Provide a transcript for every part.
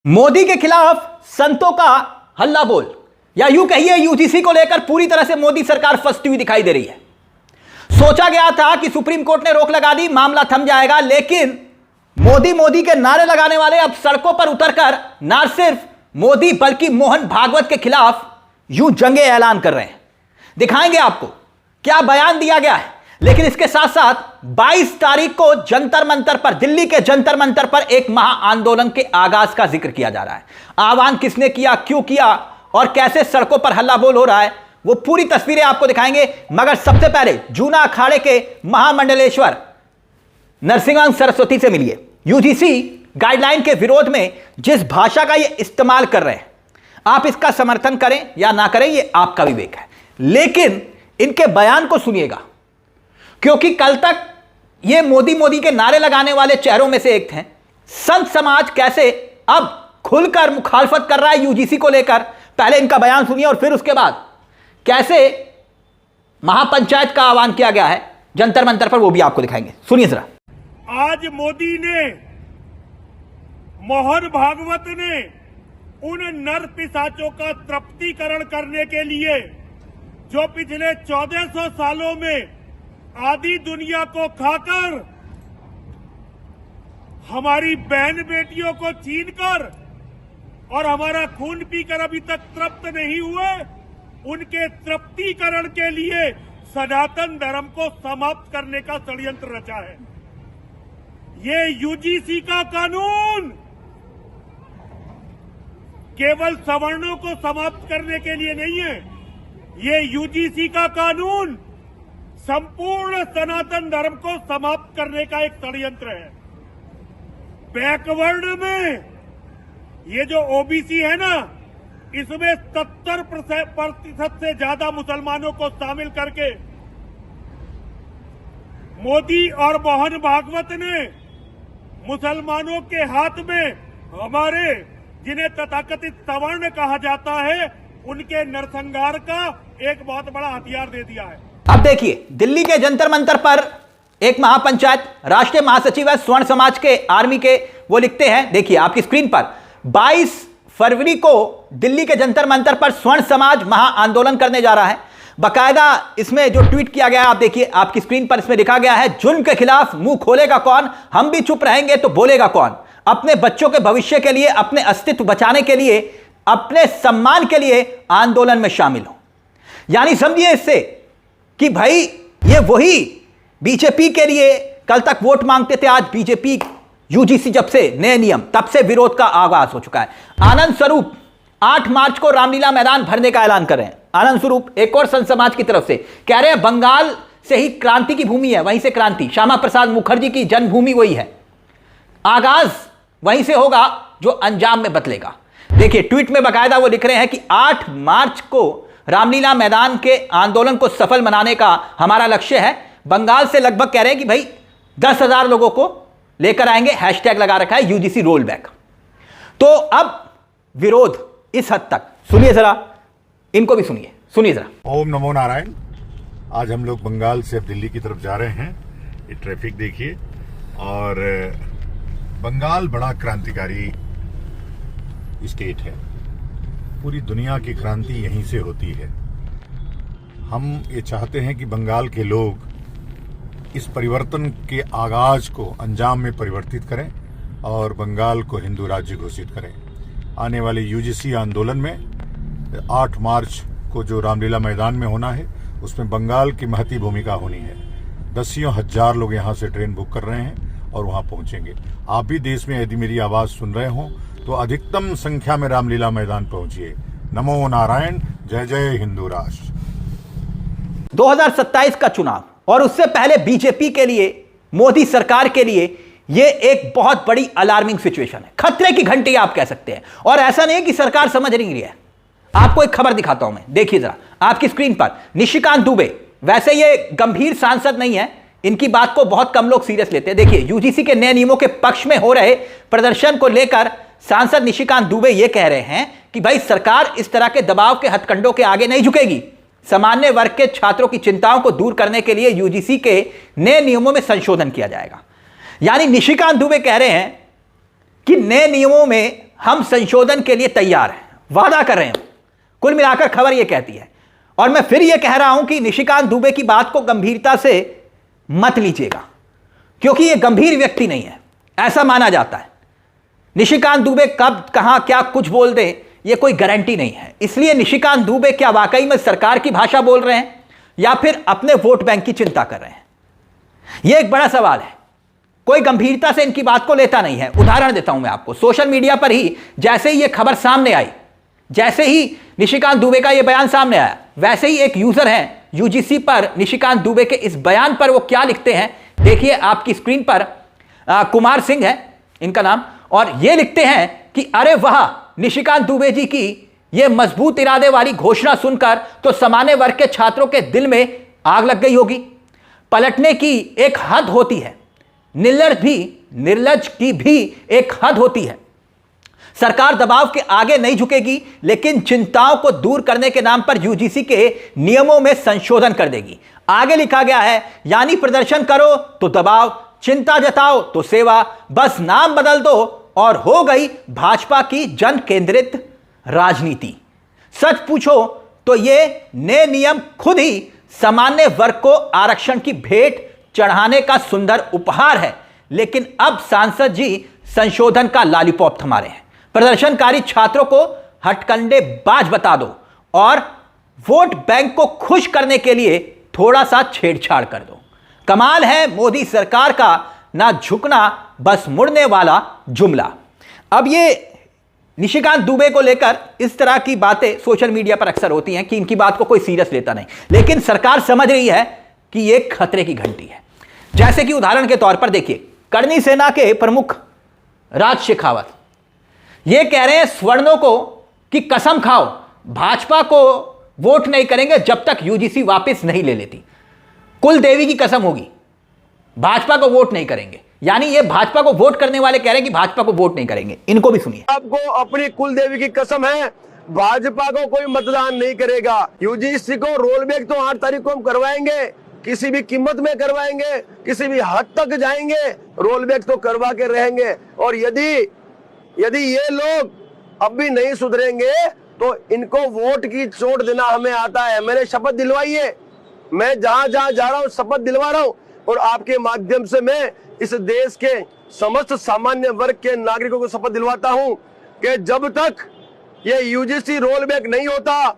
मोदी के खिलाफ संतों का हल्ला बोल, या यूं कहिए यूजीसी को लेकर पूरी तरह से मोदी सरकार फंसती हुई दिखाई दे रही है। सोचा गया था कि सुप्रीम कोर्ट ने रोक लगा दी, मामला थम जाएगा, लेकिन मोदी के नारे लगाने वाले अब सड़कों पर उतरकर ना सिर्फ मोदी बल्कि मोहन भागवत के खिलाफ यूं जंगे ऐलान कर रहे हैं। दिखाएंगे आपको क्या बयान दिया गया है, लेकिन इसके साथ साथ 22 तारीख को जंतर मंतर पर, दिल्ली के जंतर मंतर पर एक महा आंदोलन के आगाज का जिक्र किया जा रहा है। आह्वान किसने किया, क्यों किया और कैसे सड़कों पर हल्ला बोल हो रहा है, वो पूरी तस्वीरें आपको दिखाएंगे। मगर सबसे पहले जूना अखाड़े के महामंडलेश्वर नरसिंह सरस्वती से मिलिए। यूजीसी गाइडलाइन के विरोध में जिस भाषा का ये इस्तेमाल कर रहे हैं, आप इसका समर्थन करें या ना करें, ये आपका विवेक है, लेकिन इनके बयान को सुनिएगा, क्योंकि कल तक ये मोदी के नारे लगाने वाले चेहरों में से एक थे। संत समाज कैसे अब खुलकर मुखालफत कर रहा है यूजीसी को लेकर। पहले इनका बयान सुनिए और फिर उसके बाद कैसे महापंचायत का आह्वान किया गया है जंतर मंतर पर, वो भी आपको दिखाएंगे। सुनिए जरा। आज मोदी ने, मोहन भागवत ने उन नर पिशाचों का तृप्तिकरण करने के लिए जो पिछले 1400 सालों में आधी दुनिया को खाकर, हमारी बहन बेटियों को छीनकर और हमारा खून पीकर अभी तक तृप्त नहीं हुए, उनके तृप्तिकरण के लिए सनातन धर्म को समाप्त करने का षड्यंत्र रचा है। ये यूजीसी का कानून केवल सवर्णों को समाप्त करने के लिए नहीं है। ये यूजीसी का कानून संपूर्ण सनातन धर्म को समाप्त करने का एक षड्यंत्र है। बैकवर्ड में ये जो ओबीसी है ना, इसमें 70% से ज्यादा मुसलमानों को शामिल करके मोदी और मोहन भागवत ने मुसलमानों के हाथ में हमारे, जिन्हें तथाकथित सवर्ण कहा जाता है, उनके नरसंहार का एक बहुत बड़ा हथियार दे दिया है। अब देखिए, दिल्ली के जंतर मंतर पर एक महापंचायत, राष्ट्रीय महासचिव है स्वर्ण समाज के, आर्मी के, वो लिखते हैं, देखिए आपकी स्क्रीन पर, 22 फरवरी को दिल्ली के जंतर मंतर पर स्वर्ण समाज महा आंदोलन करने जा रहा है। बकायदा इसमें जो ट्वीट किया गया है आप देखिए आपकी स्क्रीन पर, इसमें लिखा गया है, जुल्म के खिलाफ मुंह खोलेगा कौन, हम भी चुप रहेंगे तो बोलेगा कौन। अपने बच्चों के भविष्य के लिए, अपने अस्तित्व बचाने के लिए, अपने सम्मान के लिए आंदोलन में शामिल हो। यानी समझिए इससे कि भाई ये वही बीजेपी के लिए कल तक वोट मांगते थे, आज बीजेपी यूजीसी जब से नए नियम, तब से विरोध का आगाज हो चुका है। आनंद स्वरूप 8 मार्च को रामलीला मैदान भरने का ऐलान कर रहे हैं। आनंद स्वरूप एक और संत समाज की तरफ से कह रहे हैं, बंगाल से ही क्रांति की भूमि है, वहीं से क्रांति, श्यामा प्रसाद मुखर्जी की जन्मभूमि वही है, आगाज वहीं से होगा जो अंजाम में बदलेगा। देखिए ट्वीट में बकायदा वो लिख रहे हैं कि 8 मार्च को रामलीला मैदान के आंदोलन को सफल बनाने का हमारा लक्ष्य है। बंगाल से लगभग कह रहे हैं कि भाई 10,000 लोगों को लेकर आएंगे, हैशटैग लगा रखा है यूजीसी रोल बैक। तो अब विरोध इस हद तक, सुनिए जरा, इनको भी सुनिए जरा। ओम नमो नारायण। आज हम लोग बंगाल से अब दिल्ली की तरफ जा रहे हैं। ये ट्रैफिक देखिए, और बंगाल बड़ा क्रांतिकारी स्टेट है, पूरी दुनिया की क्रांति यहीं से होती है। हम ये चाहते हैं कि बंगाल के लोग इस परिवर्तन के आगाज को अंजाम में परिवर्तित करें और बंगाल को हिंदू राज्य घोषित करें। आने वाले यूजीसी आंदोलन में 8 मार्च को जो रामलीला मैदान में होना है, उसमें बंगाल की महती भूमिका होनी है। दसियों हजार लोग यहाँ से ट्रेन बुक कर रहे हैं और वहाँ पहुँचेंगे। आप भी देश में यदि मेरी आवाज़ सुन रहे हो तो अधिकतम संख्या में रामलीला मैदान पहुंचिए। नमो नारायण, जय जय हिंदू राष्ट्र। 2027 का चुनाव और उससे पहले बीजेपी के लिए, मोदी सरकार के लिए यह एक बहुत बड़ी अलार्मिंग सिचुएशन है, खतरे की घंटी आप कह सकते हैं। और ऐसा नहीं कि सरकार समझ नहीं रही है। आपको एक खबर दिखाता हूं मैं, देखिए जरा आपकी स्क्रीन पर, निशिकांत दुबे, वैसे ये गंभीर सांसद नहीं है, इनकी बात को बहुत कम लोग सीरियस लेते हैं। देखिए यूजीसी के नए नियमों के पक्ष में हो रहे प्रदर्शन को लेकर सांसद निशिकांत दुबे ये कह रहे हैं कि भाई सरकार इस तरह के दबाव के हथकंडों के आगे नहीं झुकेगी। सामान्य वर्ग के छात्रों की चिंताओं को दूर करने के लिए यूजीसी के नए नियमों में संशोधन किया जाएगा। यानी निशिकांत दुबे कह रहे हैं कि नए नियमों में हम संशोधन के लिए तैयार हैं, वादा कर रहे हैं। कुल मिलाकर खबर यह कहती है, और मैं फिर यह कह रहा हूं कि निशिकांत दुबे की बात को गंभीरता से मत लीजिएगा, क्योंकि यह गंभीर व्यक्ति नहीं है, ऐसा माना जाता है। निशिकांत दुबे कब कहां क्या कुछ बोल दे यह कोई गारंटी नहीं है। इसलिए निशिकांत दुबे क्या वाकई में सरकार की भाषा बोल रहे हैं या फिर अपने वोट बैंक की चिंता कर रहे हैं, यह एक बड़ा सवाल है। कोई गंभीरता से इनकी बात को लेता नहीं है। उदाहरण देता हूं मैं आपको, सोशल मीडिया पर ही जैसे ही यह खबर सामने आई, जैसे ही निशिकांत दुबे का यह बयान सामने आया, वैसे ही एक यूजर है यूजीसी पर निशिकांत दुबे के इस बयान पर वो क्या लिखते हैं, देखिए आपकी स्क्रीन पर। कुमार सिंह है इनका नाम, और ये लिखते हैं कि अरे वाह, निशिकांत दुबे जी की ये मजबूत इरादे वाली घोषणा सुनकर तो सामान्य वर्ग के छात्रों के दिल में आग लग गई होगी। पलटने की एक हद होती है, निर्लज की भी एक हद होती है। सरकार दबाव के आगे नहीं झुकेगी, लेकिन चिंताओं को दूर करने के नाम पर यूजीसी के नियमों में संशोधन कर देगी। आगे लिखा गया है, यानी प्रदर्शन करो तो दबाव, चिंता जताओ तो सेवा, बस नाम बदल दो और हो गई भाजपा की जन केंद्रित राजनीति। सच पूछो तो ये नए नियम खुद ही सामान्य वर्ग को आरक्षण की भेंट चढ़ाने का सुंदर उपहार है, लेकिन अब सांसद जी संशोधन का लॉलीपॉप थमा रहे हैं। प्रदर्शनकारी छात्रों को हथकंडे बाज बता दो और वोट बैंक को खुश करने के लिए थोड़ा सा छेड़छाड़ कर दो। कमाल है मोदी सरकार का ना झुकना बस मुड़ने वाला जुमला। अब ये निशिकांत दुबे को लेकर इस तरह की बातें सोशल मीडिया पर अक्सर होती हैं कि इनकी बात को कोई सीरियस लेता नहीं, लेकिन सरकार समझ रही है कि ये खतरे की घंटी है। जैसे कि उदाहरण के तौर पर देखिए, करनी सेना के प्रमुख राज शेखावत ये कह रहे हैं स्वर्णों को कि कसम खाओ, भाजपा को वोट नहीं करेंगे जब तक यूजीसी वापस नहीं ले लेती। कुल देवी की कसम होगी, भाजपा को वोट नहीं करेंगे। यानी ये भाजपा को वोट करने वाले कह रहे हैं कि भाजपा को वोट नहीं करेंगे। इनको भी सुनिए। आपको अपनी कुल देवी की कसम है, भाजपा को कोई मतदान नहीं करेगा। यूजीसी को रोल बैक तो 8 तारीख को हम करवाएंगे, किसी भी कीमत में करवाएंगे, किसी भी हद तक जाएंगे, रोल बैक तो करवा के रहेंगे। और यदि ये लोग अब भी नहीं सुधरेंगे तो इनको वोट की चोट देना हमें आता है। मैंने शपथ दिलवाई है, मैं जहां जहां जा रहा हूं शपथ दिलवा रहा हूं, और आपके माध्यम से मैं इस देश के समस्त सामान्य वर्ग के नागरिकों को शपथ दिलवाता हूं कि जब तक ये यूजीसी रोल बैक नहीं होता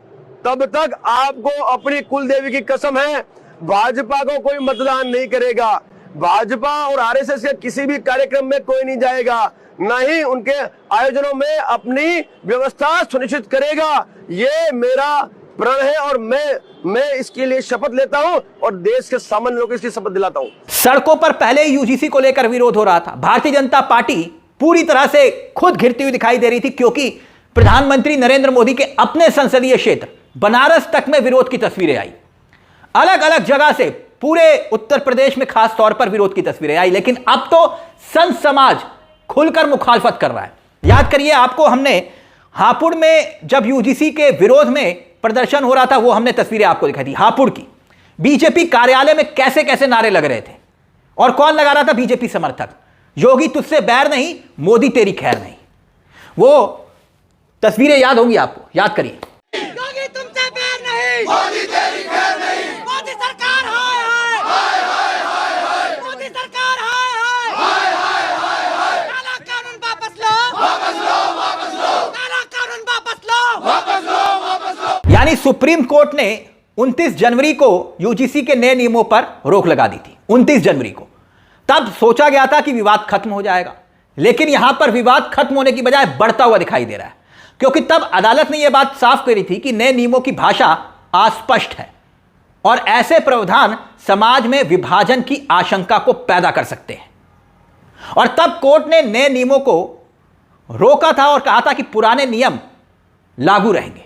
तब तक आपको अपनी कुल देवी की कसम है, भाजपा को कोई मतदान नहीं करेगा। भाजपा और आरएसएस के किसी भी कार्यक्रम में कोई नहीं जाएगा, न ही उनके आयोजनों में अपनी व्यवस्था सुनिश्चित करेगा। ये मेरा प्रण है और मैं इसके लिए शपथ लेता हूं और देश के सामान्य लोगों को इसकी शपथ दिलाता हूं। सड़कों पर पहले यूजीसी को लेकर विरोध हो रहा था। भारतीय जनता पार्टी पूरी तरह से खुद घिरती हुई दिखाई दे रही थी, क्योंकि प्रधानमंत्री नरेंद्र मोदी के अपने संसदीय क्षेत्र बनारस तक में विरोध की तस्वीरें आई। अलग अलग जगह से पूरे उत्तर प्रदेश में खास तौर पर विरोध की तस्वीरें आई, लेकिन अब तो संत समाज खुलकर मुखालफत कर रहा है। याद करिए, आपको हमने हापुड़ में जब यूजीसी के विरोध में प्रदर्शन हो रहा था, वो हमने तस्वीरें आपको दिखाई थी। हापुड़ की बीजेपी कार्यालय में कैसे कैसे नारे लग रहे थे, और कौन लगा रहा था? बीजेपी समर्थक। योगी तुझसे बैर नहीं, मोदी तेरी खैर नहीं। वो तस्वीरें याद होंगी आपको, याद करिए। योगी तुमसे बैर नहीं, मोदी तेरी खैर नहीं, मोदी सरकार हाय हाय हाय हाय हाय, मोदी सरकार हाय हाय हाय हाय हाय, काला कानून वापस लो, वापस लो, वापस लो, काला कानून वापस लो, वापस लो, वापस लो। यानी सुप्रीम कोर्ट ने 29 जनवरी को यूजीसी के नए नियमों पर रोक लगा दी थी। 29 जनवरी को तब सोचा गया था कि विवाद खत्म हो जाएगा, लेकिन यहां पर विवाद खत्म होने की बजाय बढ़ता हुआ दिखाई दे रहा है, क्योंकि तब अदालत ने यह बात साफ करी थी कि नए नियमों की भाषा अस्पष्ट है और ऐसे प्रावधान समाज में विभाजन की आशंका को पैदा कर सकते हैं। और तब कोर्ट ने नए नियमों को रोका था और कहा था कि पुराने नियम लागू रहेंगे,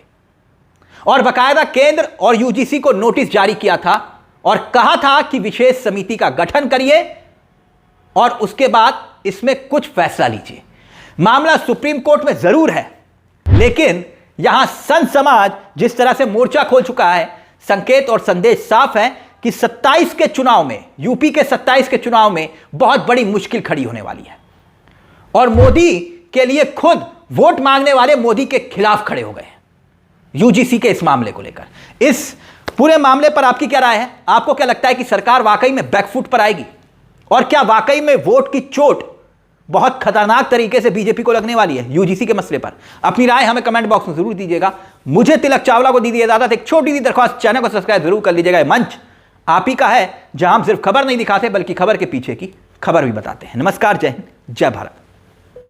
और बाकायदा केंद्र और यूजीसी को नोटिस जारी किया था और कहा था कि विशेष समिति का गठन करिए और उसके बाद इसमें कुछ फैसला लीजिए। मामला सुप्रीम कोर्ट में जरूर है, लेकिन यहां संत समाज जिस तरह से मोर्चा खोल चुका है, संकेत और संदेश साफ है कि 27 के चुनाव में, यूपी के 27 के चुनाव में बहुत बड़ी मुश्किल खड़ी होने वाली है और मोदी के लिए खुद वोट मांगने वाले मोदी के खिलाफ खड़े हो गए हैं यूजीसी के इस मामले को लेकर। इस पूरे मामले पर आपकी क्या राय है? आपको क्या लगता है कि सरकार वाकई में बैकफुट पर आएगी और क्या वाकई में वोट की चोट बहुत खतरनाक तरीके से बीजेपी को लगने वाली है यूजीसी के मसले पर? अपनी राय हमें कमेंट बॉक्स में जरूर दीजिएगा। मुझे तिलक चावला को दीजिए इजाजत। एक छोटी सी दरख्वास्त, चैनल को सब्सक्राइब जरूर कर लीजिएगा। मंच आप ही का है जहां हम सिर्फ खबर नहीं दिखाते बल्कि खबर के पीछे की खबर भी बताते हैं। नमस्कार, जय हिंद, जय भारत।